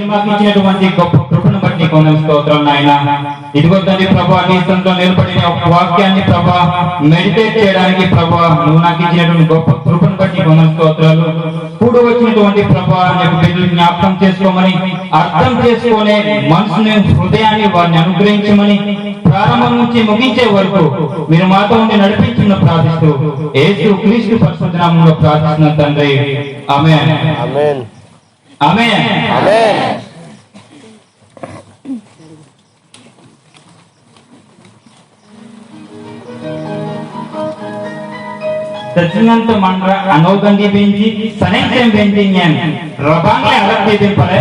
మాకు ఇచ్చినటువంటి గొప్ప కృపను బట్టి కొందరు స్తోత్రం నాయన. ఇదిగో తండ్రి ప్రభా, నీ సొంతం నిలబడిన ఒక వాక్యాన్ని ప్రభా మెడిటేట్ చేయడానికి ప్రభా నువ్వు నాకు ఇచ్చినటువంటి గొప్ప కృపను బట్టి కొందరు స్తోత్రాలు. కూడి వచ్చినటువంటి ప్రభా నీకు బిడ్డలు జ్ఞాపకం చేసుకోమని, అర్థం చేసుకునే మనసుని హృదయాన్ని వారిని అనుగ్రహించమని, ప్రారంభం నుంచి ముగించే వరకు మీరు మాతో ఉండి నడిపించిన ప్రార్థిస్తూ యేసు క్రీస్తు పరిశుద్ధ నామములో ప్రార్థిస్తున్న తండ్రి, ఆమేన్. ఆమేన్. ఆమేన్. ఆమేన్. Terjungan mandra anogan di benji, saneng sem benji nyen, rabang le alat di tempare,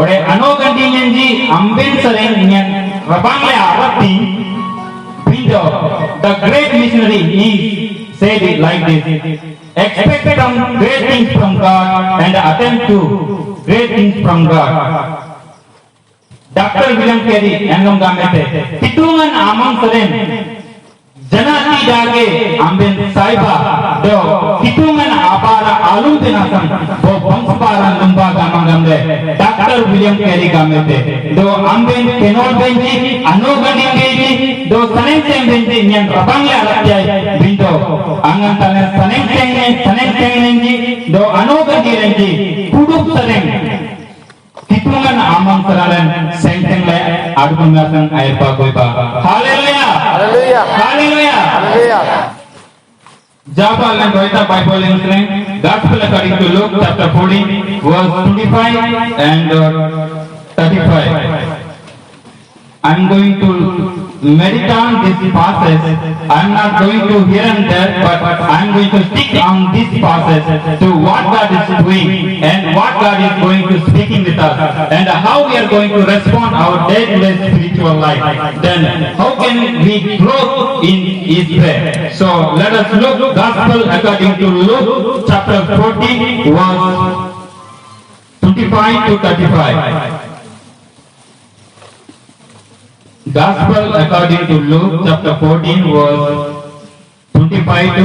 ore anogan di nyenji amben saneng nyen, rabang le alat di window. The great missionary is said it like this: expect some great things from God and attempt to great things from God. Dr. William Carey engam gamete, hitungan amang seren. Janati jage amben saiba do hitungan abara alum tenasan bo bangspara lumba gamangamde Dr. William Carey gamete do amben kenol benji anogani benji do saneng benji nyan rabangya alatya bindo angan tane saneng benji do anogani benji kuduk sareng hitungan amang saralan senteng le adugungasan airpa goiba. Hallelujah. Hallelujah. Hallelujah. Hallelujah. Jabal and Goita Bible incident, Gospel according to Luke chapter 14, verse 25 and 35. I'm going to meditate on this passage. I'm not going to here and there, but I'm going to stick on this passage to what God is doing and what God is going to speaking with us and how we are going to respond our day-to-day spiritual life. Then how can we grow in His way? So let us look Gospel according to Luke chapter 14, verse 25 to 35. Gospel according to Luke chapter 14 verse 25 to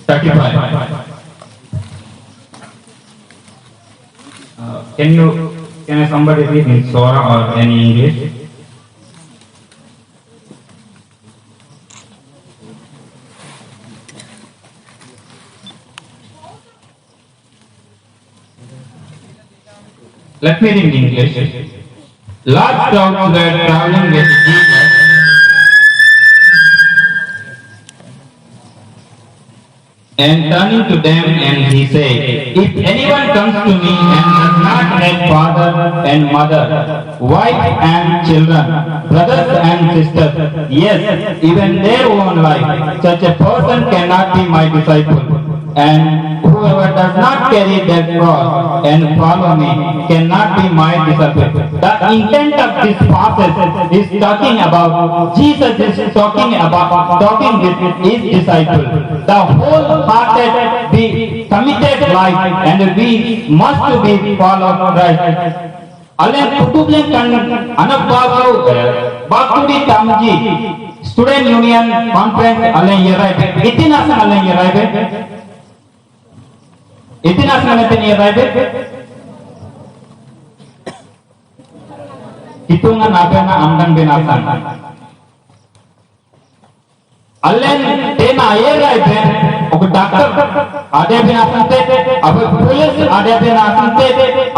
35. Can somebody read in Sora or any English? Let me read in English. Large crowds were traveling with Jesus, and turning to them and he said, if anyone comes to me and does not have father and mother, wife and children, brothers and sisters, yes, even their own life, such a person cannot be my disciple. And whoever does not carry their cross and follow me cannot be my disciple. The intent of this passage is talking about Jesus is talking with his disciples. The wholehearted, be committed life, and we must be follow Christ. Allen kutublen kan anak babu bakudi tamji student union conference allen yerai itinasan allen yerai इतना समय नहीं है right हिtungan apa na amdan binasan allen tena aye right ok doctor ade binasan te ab police ade binasan te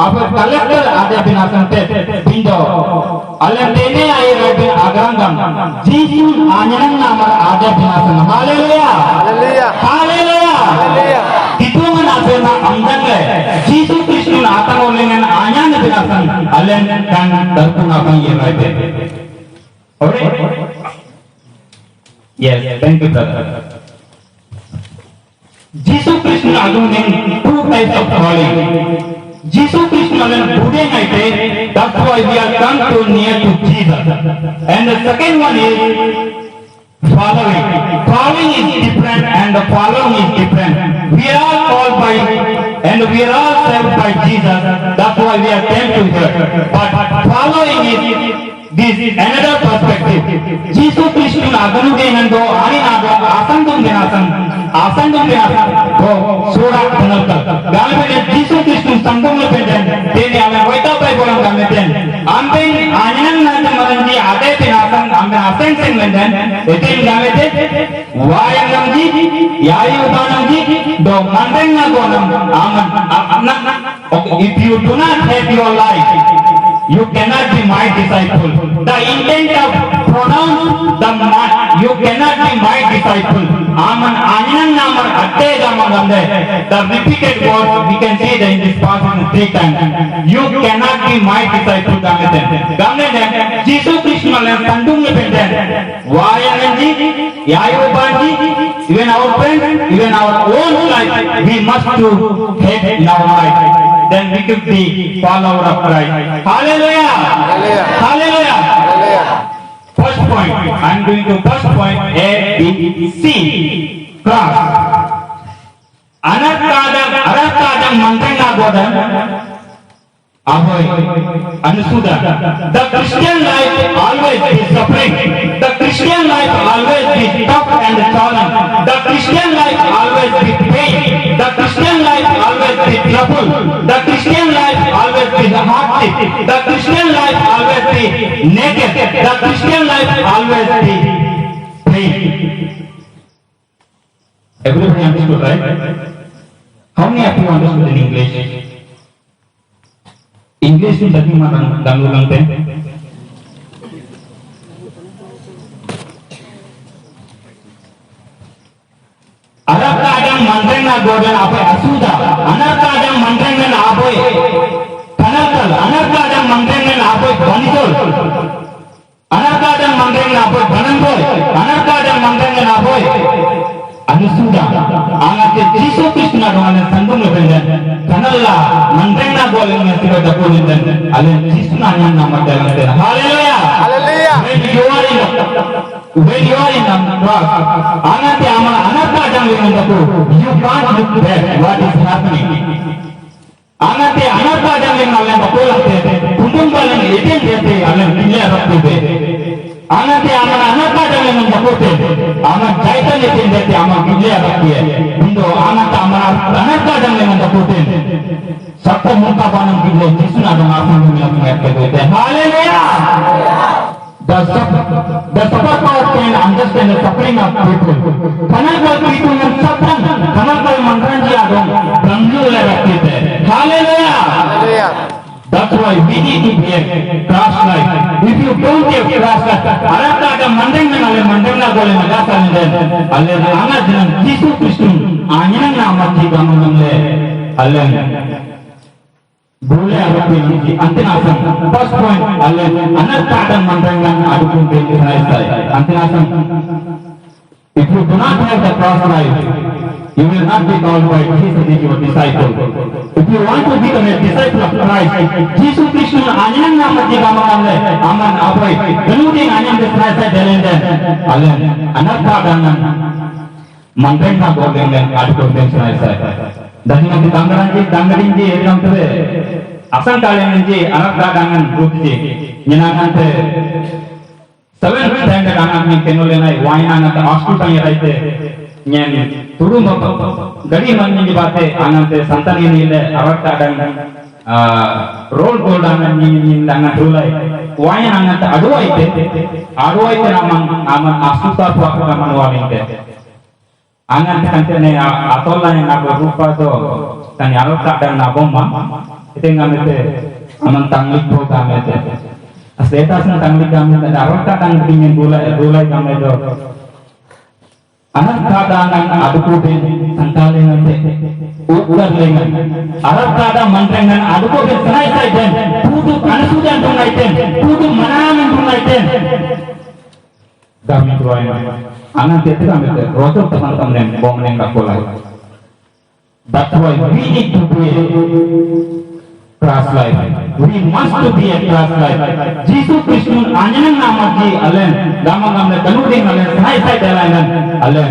ab collector ade binasan te bindo allen tene aye right agrangam jesus anyanam nama ade binasan hallelujah Hallelujah. hallelujah Hallelujah. hitungan apa na amdan le jesus kristus atang olengan anyan binasan allen kan darpun apa ye right alright. Yes, thank you, brother. Jesus Christ adunin two types of calling. Jesus Christ alan budeng aite, that's why we are come to near to Jesus. And the second one is following. Following is different and the following is different. We are all called by and we are all saved by Jesus. That's why we are came to here. But following is this is another perspective. Jesus Christ aganu denando ani nago asandum dinasan go sura tanalka galbene Jesus Kristus sandum lepeden tene ame waita pai bolang gameten ambe anyan na maranji ade dinasan ambe asensen lenden eten gameten wayangamji yayu banamji do mandenga gonam aman okay if you do not have your life you cannot be my disciple. The intent of pronounce the you cannot be my disciple. Aman anyan namar atte jamagande. The repeated word we can see that in this passage 3 times. You cannot be my disciple. Gameten. Jesus Christ malam tandung lependen. Wayanji, Yayobanji, even our friends, even our own life, we must do have in our life. Then we could be follower of Christ. Hallelujah! Hallelujah! First point. I'm going to first point A, B, C. Cross. Anakadam mantenga godan. Ahoy. Anusuda. The Christian life always is suffering. The Christian life always is tough and challenge. The Christian life always is pain. The Christian life always is trouble. The Christian life always is hardship. The Christian life always is naked. The Christian life always is pain. Everybody understood, right? How many of you understood in English? English itu tadi mana dangulang teh? Arab kadang mantreng na godan apa asuda, anak kadang mantreng na apa kanakal, anak kadang mantreng na apa banisol, anak kadang mantreng na apa banangkol, anak kadang mantreng na apa anusuda. Angat Jesus Kristus na doang sandung lependen. Kanalla mantreng na golan na sila dapulinden. Alen Jesus na yang nama dalam ten. Hallelujah. Hallelujah. When you are in the cross, angat anak kadang yang dapu, you can't look back what is happening. Angat anak kadang yang alen dapulah te, kumpul balang eten te, alen pilih rapu te. Anak kadang yang daputin, anak jaitan eten te, anak pilih rapu ye. Indo anak kadang yang daputin, sabtu muka banam pilih, Yesus na dong apa yang mengerti te. Hallelujah. The support power can understand the suffering of people. Kanakal people yang suffering, kanakal mantrang dia dong, bangju le rakti te. Hallelujah. Hallelujah. That's why we need to be a cross life. If you don't have cross life, anak kadang mantrang na boleh nagasan den. Alle anak dengan Jesus Kristus, anyan nama kita mengamle. Alle boleh apa pun antinasan. First point, alle anak kadang mantangan adukun dengan Israel. Antinasan. If you do not have the cross life, you will not be called by Jesus as your disciple. If you want to become a disciple of Christ, Jesus Kristus anyan nama kita mengamle. Aman apa? Kemudian anyan Israel delenden. Alle anak kadang mantangan boleh adukun dengan Israel. Dan nanti tanggaran je yang tu, asal kalian je anak dagangan grup je, nyenangan tu, seven tangga dagangan ni kenolena, wine anak tu astu tanya raite, nyen turun dari mana ni bate, anak tu santan ini le, anak dagangan roll gold dagangan ni dagangan tulai, wine anak tu aduai te aman astu tak puak aman wine te. Angan kantene atolla na rupa do tan yalo kadang na bomma ite ngamete aman tanglik ko gamete asetas na tanglik gamete arok kadang pingin bulai gamete do anak kadang aduku be santale ngate ular lengan arok kadang mantrengan aduku be sanai sai den pudu anasudan tunai den pudu manaman tunai den kami tuai anak kita kami tu rosok teman-teman bom nengak bola. That's why we need to be a cross life. We must to be a cross life. Jesus Kristus anjing nama di alen, nama kami kenuding alen, sai dalanan alen.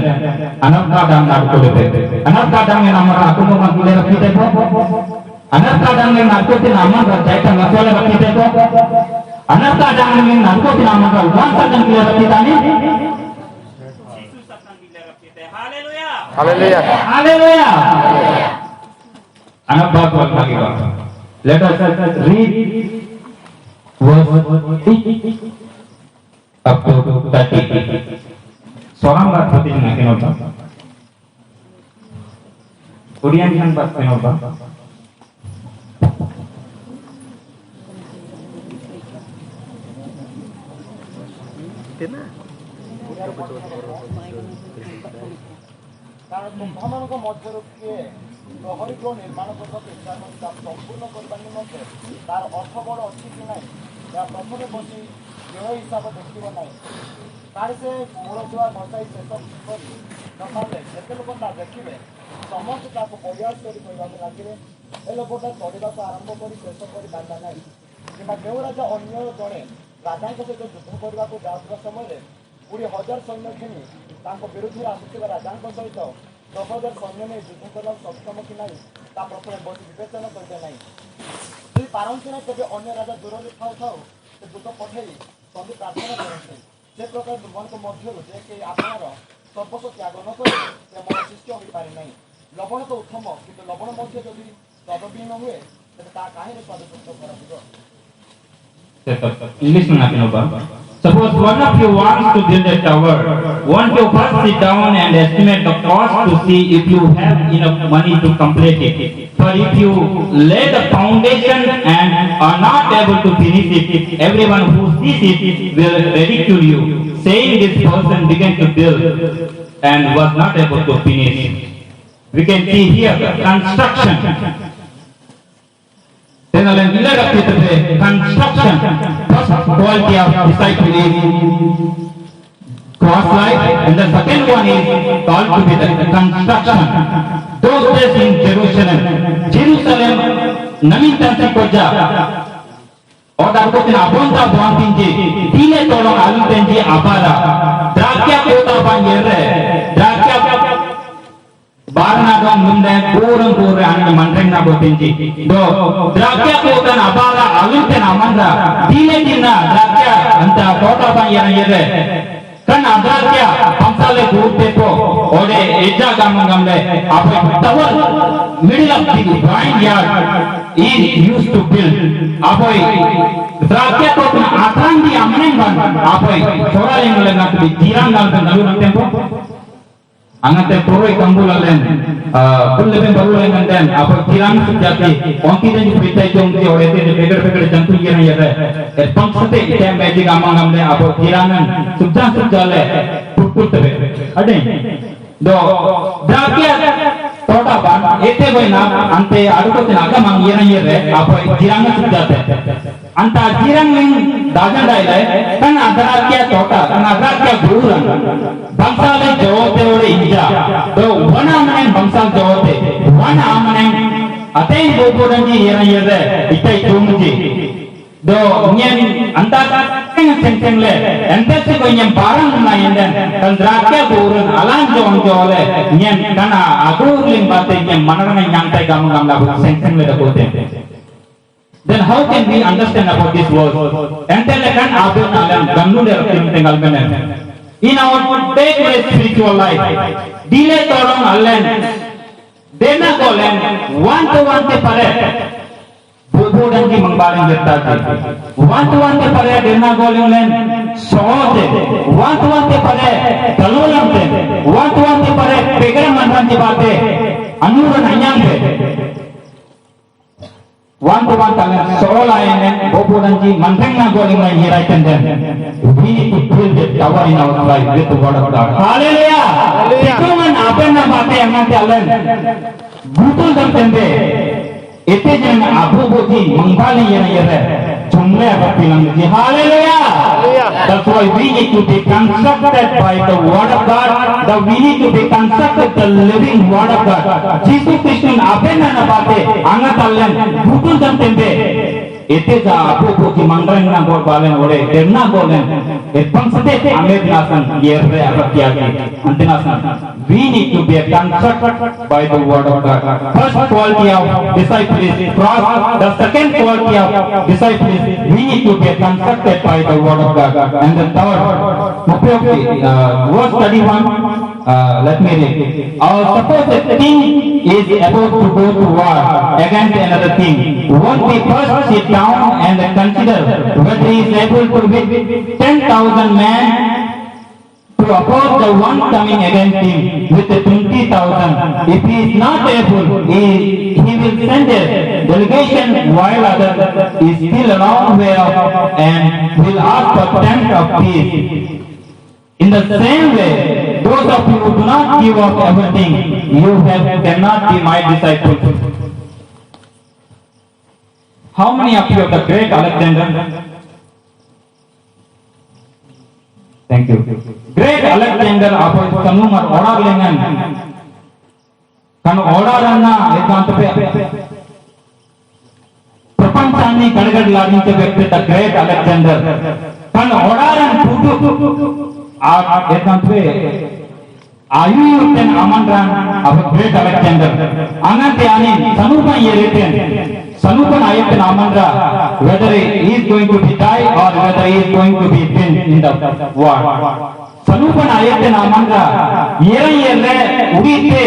Anak kadang nak kulit, anak kadang yang nama aku mau kulit kita tu. Anak kadang yang nak kulit nama berjaya nak kulit kita tu. Anak kadang yang nak kulit nama kau, wanita dan kulit kita ni. Hallelujah. Hallelujah. Anak bapak lagi bapak. Let us read verse 8 up to 30. Seorang bapak putih dengan kenapa? Korean yang bapak kenapa? କାରଣ ତୁମ୍ଭମାନଙ୍କ ମଧ୍ୟରୁ କିଏ ପ୍ରହରୀଗୃହ ନିର୍ମାଣ କରିବାକୁ ଇଚ୍ଛା ଏବଂ ତାକୁ ସମ୍ପୂର୍ଣ୍ଣ କରିବା ନିମନ୍ତେ ତାର ଅର୍ଥ ବଡ଼ ଅଛି କି ନାହିଁ ଏହା ପ୍ରଥମେ ବସି ବ୍ୟୟ ହିସାବ ଦେଖିବ ନାହିଁ। କାଳେ ସେ ମୂଳଦୁଆ ବସାଇ ଶେଷ କରି ନଥାନ୍ତେ ଯେତେ ଲୋକ ତା ଦେଖିବେ ସମସ୍ତେ ତାକୁ ପରିହାସ କରି କହିବାକୁ ଲାଗିବେ ଏ ଲୋକଟା ଚଳିବାକୁ ଆରମ୍ଭ କରି ଶେଷ କରି ପାରିଲା ନାହିଁ। କିମ୍ବା ଯେଉଁ ରାଜା ଅନ୍ୟ ଜଣେ ରାଜାଙ୍କ ସହିତ ଯୁଦ୍ଧ କରିବାକୁ ଯାଉଥିବା ସମୟରେ 20,000 ସୈନ୍ୟ ଘେନି ତାଙ୍କ ବିରୁଦ୍ଧରେ ଆସୁଥିବା ରାଜାଙ୍କ ସହିତ 10,000 ସୈନ୍ୟ ନେଇ ଯୁଦ୍ଧ କରିବାକୁ ସକ୍ଷମ କି ନାହିଁ ତା ପ୍ରଥମେ ବସି ବିବେଚନା କରିବେ ନାହିଁ। ଯଦି ପାରନ୍ତି ନାହିଁ ତେବେ ଅନ୍ୟ ରାଜା ଦୂରରେ ଥାଉ ଥାଉ ସେ ଦୂତ ପଠାଇ ସନ୍ଧି ପ୍ରାର୍ଥନା କରନ୍ତି। ସେ ପ୍ରକାର ତୁମମାନଙ୍କ ମଧ୍ୟରୁ ଯେ କେହି ଆପଣର ସର୍ବସ୍ୱ ତ୍ୟାଗ ନ କରେ ସେ ମୋର ଶିଷ୍ୟ ହୋଇପାରେ ନାହିଁ। ଲବଣ ତ ଉତ୍ତମ କିନ୍ତୁ ଲବଣ ମଧ୍ୟ ଯଦି ସ୍ୱାଦବିହୀନ ହୁଏ ତେବେ ତାହା କାହିଁରେ ସ୍ୱାଦଯୁକ୍ତ କରାଯିବ? English में आके nova. Suppose one of you wants to build a tower. Won't you first sit down and estimate the cost to see if you have enough money to complete it? For if you lay the foundation and are not able to finish it, everyone who sees it will ridicule you, saying this person began to build and was not able to finish. We can see here the construction. Then I'll build up with the construction. First quality of disciple is cross life, and the second one is called to be the construction. Those days in Jerusalem, namin tansi koja. और आपको तीन अपन ता बुआं तीनजी, तीने तोड़ों आलू तीनजी आपारा, द्राक्षा कोता पांगे रे, द्राक्षा बारना दम मुंडे पूरं पूरे आने मंत्रें ना बोतेंजी, दो द्राक्षा कोता ना आपारा आलू तीन आमंदा, तीने तीना द्राक्षा अंता कोता पांगे ना ये रे, kan द्राक्षा पंसाले घूरते को, ओरे एजा गामंगमले, आप towel middle of the vineyard is used to build. Apoi द्राक्षा तो अपना आसान दी आमने बन apoi थोड़ा लेंगे लेना तो जीरांग नाल पे नलू नंटे पो अंगते पूरे कंबुलालें कुल्ले पे बरुलें नंटे apoi जीरांग जाती औंकी दें जो पिताई जो उनके और ऐसे बेगर बेगर जंतु ये नहीं है पंक्सते इतने मैजिक आमंगमले apoi जीरांगन सुबजाले पुट पे अड़े दो द्राक्षा तोटा बान एते कोई ना अंते आडुको ते नागा मांग ये नहीं है apoi जीरांग सुबजाते अंता जीरांग में दाजन डाले kan द्राक्षा तोटा kan द्राक्षा गुरुरन बंसाले जोते ओरे इंजा तो वन आमने बंसाल जोते वन आमने अते बोबोडंजी ये नहीं है इतने चुम्जी दो नियम अंता सेंसेंग ले एंते से कोई नियम बारंग ना इंदन kan द्राक्षा गुरुरन alan जोले नियम kana agurin बातें नियम मनरने nyamtai gamung gamla सेंसेंग ले रखोते Then how can we understand about this word? Entele kan abun alam gannu le rakhim tengal menen. In our day-to-day spiritual life, dile tolong allen, dena golen, one to one te pare, bubu dan ki mangbaling jeta te. One to one te pare dena golen len, sote. One to one te pare dalulam te. One to one te pare pegara manran te bate, anuran anyang te. One to one talent soul and Bobudanji Mantenga going my here I can then. We need to build the tower in our life with the word of God. Hallelujah! Hallelujah! Apena bate amante allen. Butul dam tende. Ete jan abu boji mangbali yena yere. Jumle abapilang ji. Hallelujah! That's why we need to be constructed by the word of God. That we need to be constructed the living word of God. Jesus Christ apena na bate angat allen. Butul dam tende. Ete ja abu boji mangrang na gor balen ore. Derna golen. Etpang sate amed nasan yere abakiagi. Antinasan. We need to be constructed by the word of God. First quality of disciple is cross. The second quality of disciple is we need to be constructed by the word of God. And the third, verse 31. let me read. Suppose a king is about to go to war against another king. Won't we first sit down and consider whether he is able to with 10,000 men to oppose the one coming against him with 20,000? If he is not able, he will send a delegation while other is still a long way off and will ask for terms of peace. In the same way, those of you who do not give up everything cannot be my disciples. How many of you are the great Alexander? Thank you. Great Alexander apoi kanumar order lengan. Kan order anna ekantape ప్రపంచాన్ని గడగడలాడించే వ్యక్తి the great Alexander. kan order an tutu ekantape ayuyuten amandran of great Alexander. Angante ani sanupan yereten sanupan ayeten amandra whether he is going to be die or whether he is going to be pinned in the war. Sanupan ayeten amandra yerle udite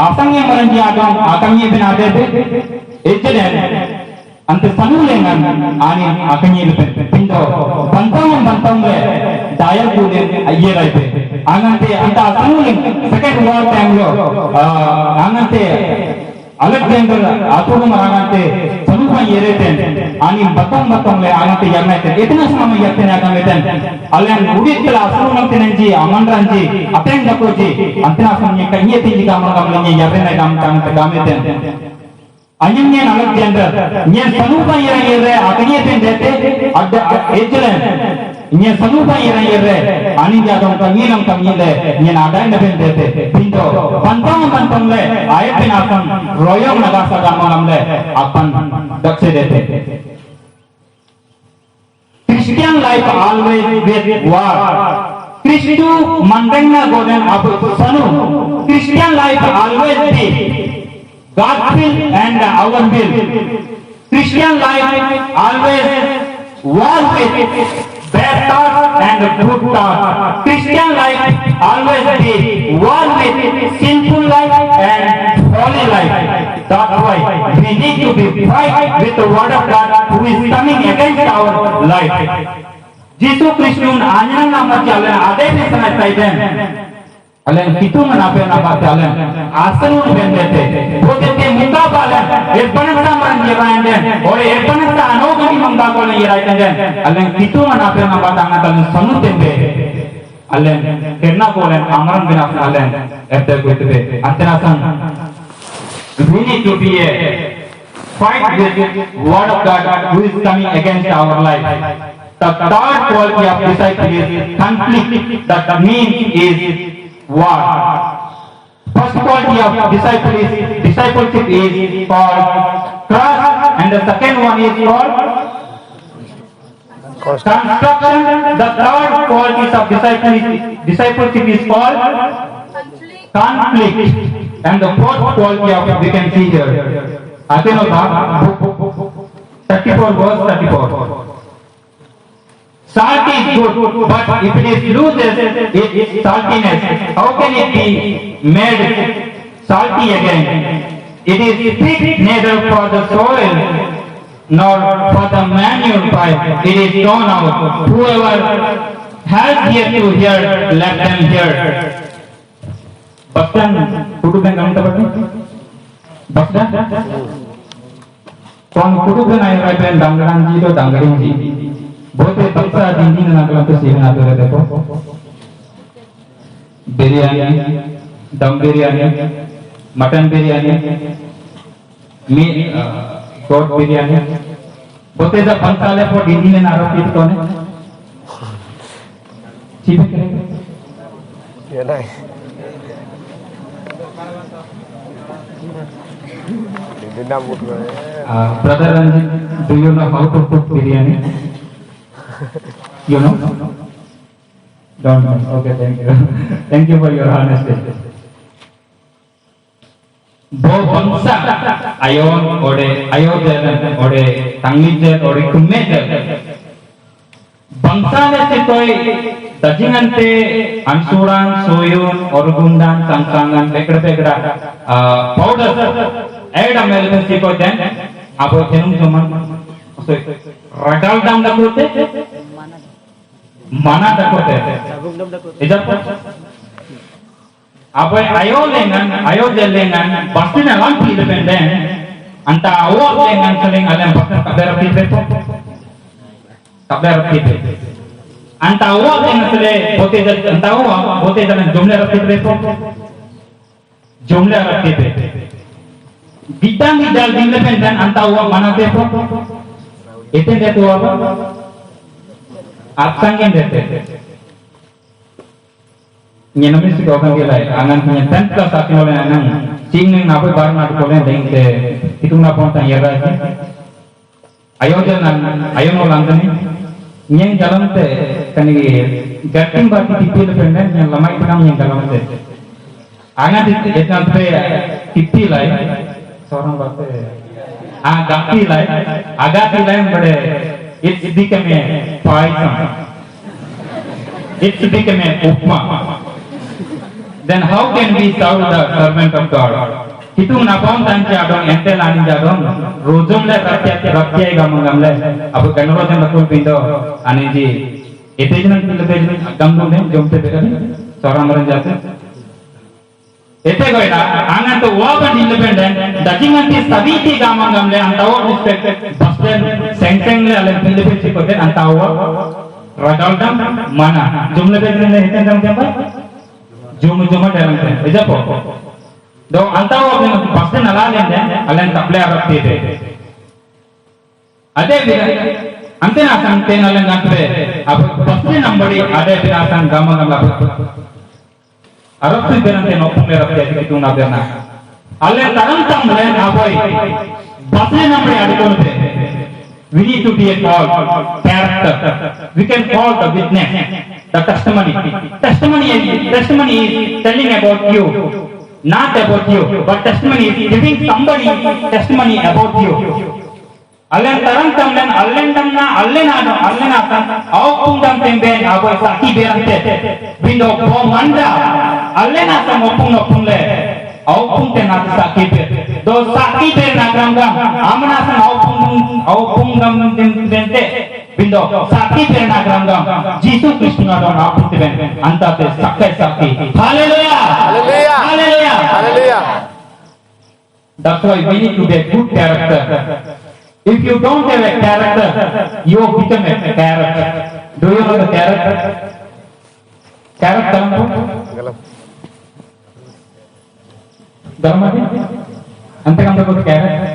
asangye maranji agam akamye binade ejjene ante sanulengan ani akamye pindo bantamle dayal kude ayeraite angante anta sanulen second war time lo angante Alexander atulum angante sanupan yereten ani batamle angante yarnaite itna sama yattene agameten alen uditla asulum tinenji amandranji aten dakoji antena samye kanye tinji gamle yarrena gameten Anyanyan Alexander, nyen sanupan yerre akanye pendete adda ejlen nyen sanupan yerre ani jadon kanyilam kamile nyen adai na pendete pindo bantamle ayeten asan royom nagasa gamonamle apan dakse dete. Christian life always with war. Christu mandengna goden abu sanu. Christian life always be God's will and our will. Christian life always war with bad thoughts and good thoughts. Christian life always be war with sinful life and holy life. That's why we need to be fight with the word of God who is coming against our life. Jesus Christun anyan nama jalan ade ni sanai Alen kitu menape nama jalan asalun bendete bogete muka balan erpanasta man yerainen or erpanasta anogani mangda kolen yerainen alen kitu menape nama tangan talan sanutende alen kerna kolen amaran bina alen erte goitebe antena we need to be a fight with word of God who is coming against our life. The third quality of disciple is conflict. That means is war. First quality of discipleship is called trust, and the second one is called construction. The third quality of discipleship is called conflict, and the fourth quality of we can see here. Athenoda 34 verse 34. Salt is good, but if it is loses its saltiness, how can it be made salty again? It is fit neither for the soil nor for the manure pile. It is thrown out. Whoever has ear to hear, let them hear. Baksan, kudu ben kamu tahu ni? Baksan? Kon kudu ben ayat ben danggaran ji do danggarin ji. बहुत बक्सा दिन ना कल तो seven आते रहते को बिरयानी दम बिरयानी मटन बिरयानी मी गोट बिरयानी बहुत ऐसा पंचाले पर दिन ना आरोप कित कौन है चीज़ करेंगे ये नहीं दिन ना मुट गए brother Ranjit, do you know how to cook biryani? You know? Don't know. Okay, thank you. Thank you for your honesty. Bo bangsa ayon ode ayoden ode tangije ode kumete bangsa nasi toy dajingante ansuran, soyun, orgundan, sangsangan, pekra powder add amel si ko den abo tenung cuman ragal dam dakote mana dakote ijab abo ayo lengan pasti na lampi dependen anta awak lengan seling alam pasal kabar tipe kabar tipe anta awak lengan sele bote anta awak bote jalan jumlah tipe jumlah tipe bidang idal independen anta awak mana tipe itu dia tu apa absangin dete nyenami si kau kan gilai angan punya tentu saat ini oleh anang cingeng nape baru nak kolej deng se itu nak pun tanya lagi ayo jalan ayo nolang ni nyeng jalan te kani gating bati tipi independen yang lama itu kami yang jalan te angan itu jalan te tipi lai seorang bate agati lai bade it became a paisam it became a upma then how can we serve the servant of God hitung napon tanci adong entel ani jadong rojum le rakyat gamam le abu kanoro jan lakul pindo ani ji ete jnan lebih gamdu ne jomte bekari seorang orang jatuh ete goida angan to waban independent dajingan ti sabiti gamam le antawo respect basden seng le ale lebih sikote antawo ragal dam mana jumle bekne le heten dam jamba juma dalam kan aja po do antawo dengan pasti nalalan dan alen taple arab tide ade bila antena sang tenalen ngatre ab pasti nambari ade bila sang gamang arab tu berante nopung arab tide itu naberna alen taram tamlen aboy pasti nambari ade konte we need to be a call character we can call the witness the testimony is telling about you not about you but testimony is giving somebody testimony about you allen taram tamlen allen atan au pungdam temben aboy saki berante bindo po manda allen atan opung le au pungte na saki ber do saki ber na gramgam amna san au pungdam tembe bindo saki ber na gramgam Jesus Krishna don apun teben antate sakki hallelujah Hallelujah. hallelujah Hallelujah. that's why we need to be a good character if you don't have a character you become a character do you know the character Galam. dalam arti ante kamu dapat character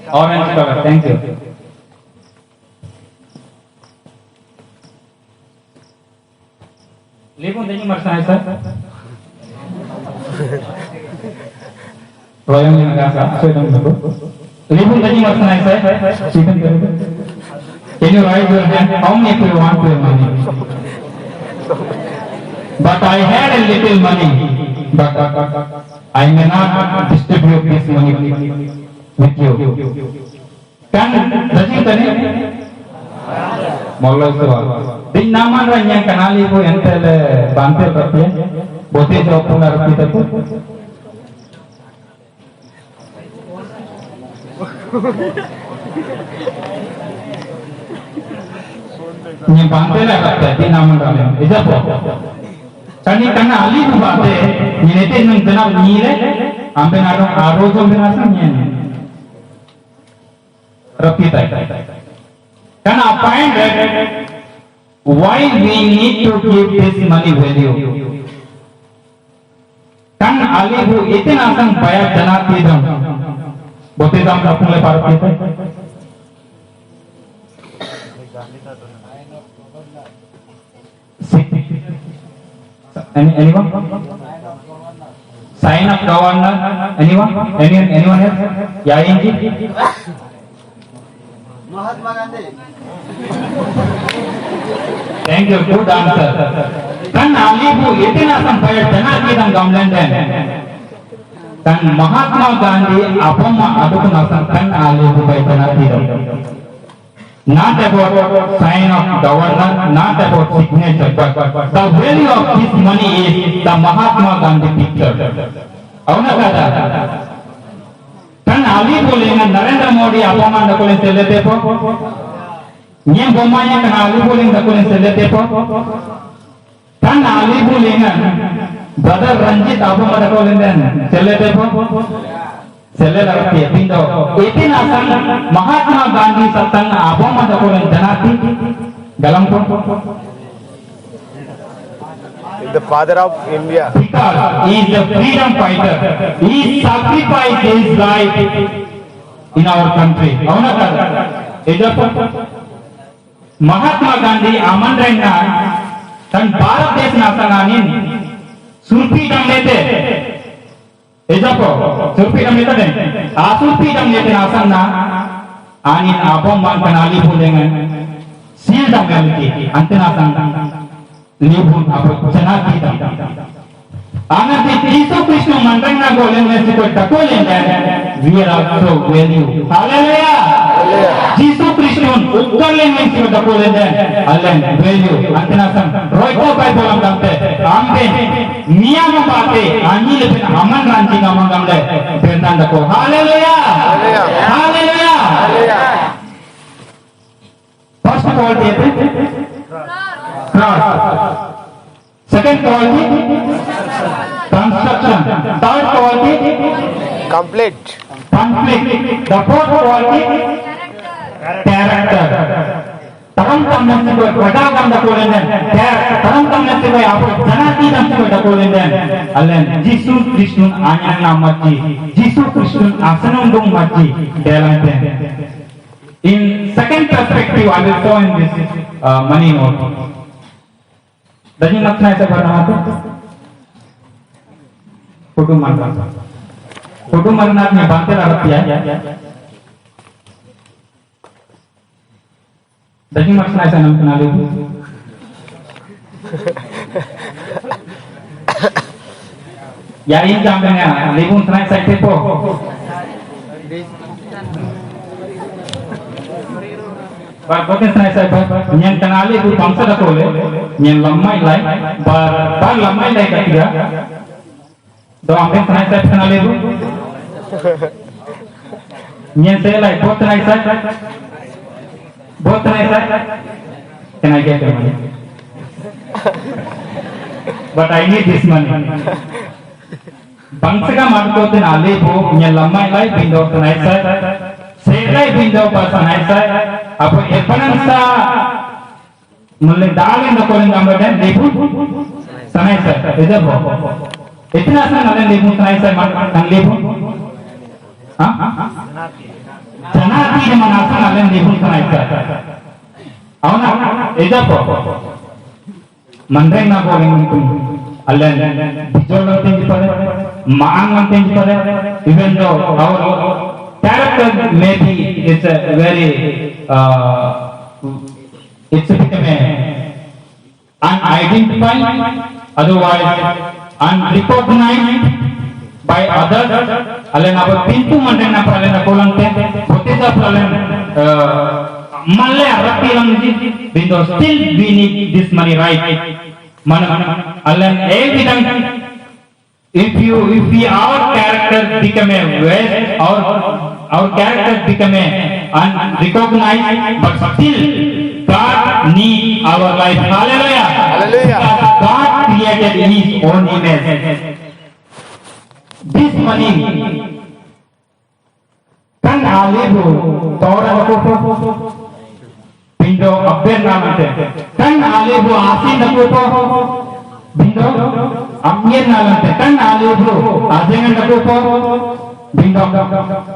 orange color thank you Lipun tadi marsan sir. Royong yang agak saya dong dulu. Lipun tadi marsan sir. Siapa yang dulu? Can you raise your hand? How many people want to have money? But I had a little money. But I may not distribute this money with you. Kan rajin tadi? Maulah soal. Di nama yang kenal ibu entel bantel tapi bote jawab punar kita tu. Ni bantel apa? Di nama ramai. Ijab apa? Kani karena ali tu bantel. Ni nete nung kenal ni le. Ambil narong arroz ambil asam ni. Rapi tay. Karena apa yang why we need to give this money value? Kan alihu itina sang bayar jana tidam, bote dam kapung le par kita. Anyone? Sign up governor? Anyone else? Ya ini? Mahatma Gandhi. Thank you, good answer. Kan alibu itina sampai jana kita gamlan den. Kan Mahatma Gandhi apa mah ada pun asal kan alibu baik jana kita. not about sign of government, not about signature, but the value of this money is the Mahatma Gandhi picture. Avuna kada? Kan Ali bolenga Narendra Modi apaman dakolen selete po. Nyem bomanya kan Ali bolenga dakolen selete po. Kan Ali bolenga brother Ranjit apaman dakolen den selete po. Sele lagati pindo. Itin asan Mahatma Gandhi satang apaman dakolen janati dalam po. The father of India. Because he is a freedom fighter. He sacrificed his life in our country. Avuna kada? Idappa Mahatma Gandhi amandraina tan Bharat desh nasananin surpi damlete. Idappa surpi damlete den. Asurpi damlete nasanna anin apam man kanali bolengan sil damlete antena Libun apa cenah kita. Anak Yesus Kristus mandangna golen mesiko takolen dan we are also value. Hallelujah. Yesus Kristus ukolen mesiko takolen dan allen value. Antena san roiko pai bolam gamte. Ambe niyam bate anil ben aman ranti gamam gamle bernan dako. Hallelujah. Hallelujah. First quality cross. Second quality construction. Third quality Complete. conflict. The fourth quality character. Tarang tamna sibo wada gam da kolenden. Tarang tamna sibo apo janati dam sibo da kolenden. Allen Jesus Kristus anyan namati. Jesus Kristus asanam dong mati dalam ten. In second perspective, I will show in this money note. Dani matna ऐसा करना है photo मारना में बांधते रहती है दनी matna ऐसा नाम सुना ले यार ये काम करना लेबुन सुना ऐसा थे पो Bagus saya yang kenali itu bangsa dah boleh, yang lama ilai, bar lama ilai ketiga, doang yang saya kenali itu, yang saya ilai, bot saya, can I get the money? But I need this money. Bangsa ka marto tenali itu, yang lama ilai pindah saya. Selai pindah pasang saya. Apa epanansa mulle dagen da kolen gambar dan lebu sanai sa eda bo itna san alen lebu sanai sa man lebu ha janati de man san alen lebu sanai sa avana eda bo mandreng na bolen kun alen bijol tenji pare maang tenji pare even though our character maybe it's a very it's become unidentified, otherwise unrecognized by others. Allen apa pintu mandeng apa allen apa ulang teh, boteza allen malle arati lang bindo still we need this money right. Mana allen evident if our character become a waste, our character become a unrecognized, but still God need our life. Hallelujah. Hallelujah. God created His own image. This money kan alibu tora ko bindo abber namante kan alibu asin ko bindo amyer namante kan alibu ajengan ko bindo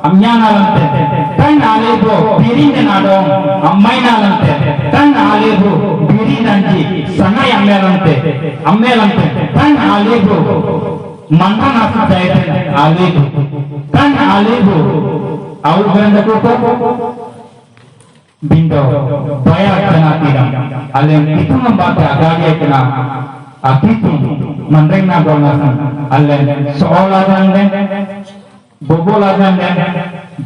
amnya namante kan alibu pirinda nadong ammai namante kan alibu pirindanji sanai ammelante kan alibu mantan asal jahit alibu kan alibu awal beranda ko bindo bayar kena tidak alem itu membaca agaknya kena itu mandeng na golnasan alem seolah dan bobol dan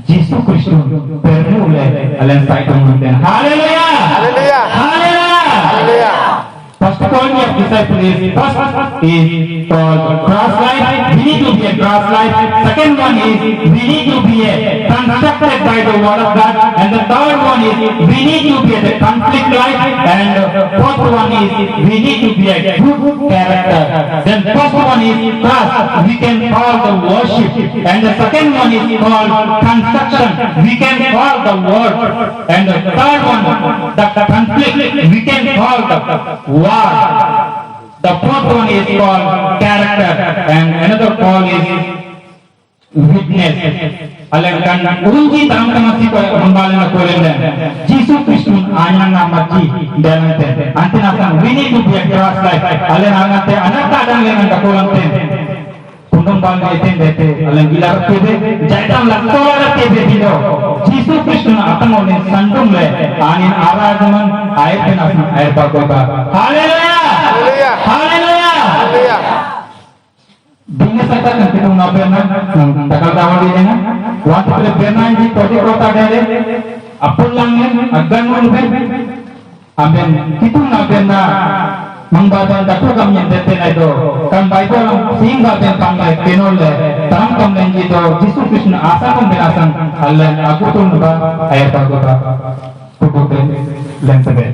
Yesus Kristus bernulai Alan Saitum Mountain. Hallelujah! Hallelujah. Hallelujah! Hallelujah. First quality of disciple is first is called cross life. We need to be a cross life. Second one is we need to be a constructed by the word of God. And the third one is we need to be a conflict life. And fourth one is we need to be a good character. Then first one is cross. We can call the worship. And the second one is called construction. We can call the word. And the third one, the conflict, we can call the war. The fourth one is called character, and another call is witness. Alangan unji tarang tamasi ko hambalan ko lenda. Jesus Christ ayan na mati dalam ten. Antin asan we need to be a cross life. Alan angate anak kadang lengan kakulang ten. Kundung bang eten dete alang gilar kebe jaitam laktola kebe bido. Jesus Christ akan oleh sandung le anin aragaman ayat penasan ayat bagoba. Haleluya! Hallelujah. Haleluya! Hallelujah. Dunia sata kan kita ngapain takal tawar di sana. Waktu kita berenang di kodi kota dere, apul langin agan mulben. Aben kita ngapain na mengbadan datu kami yang dete na itu. Kan baik orang sehingga ben pangai kenole. Tarang kami itu Jesus Kristus asa kan benasan. Allah aku tu nuba ayat aku ba. Kudu ben lensebe.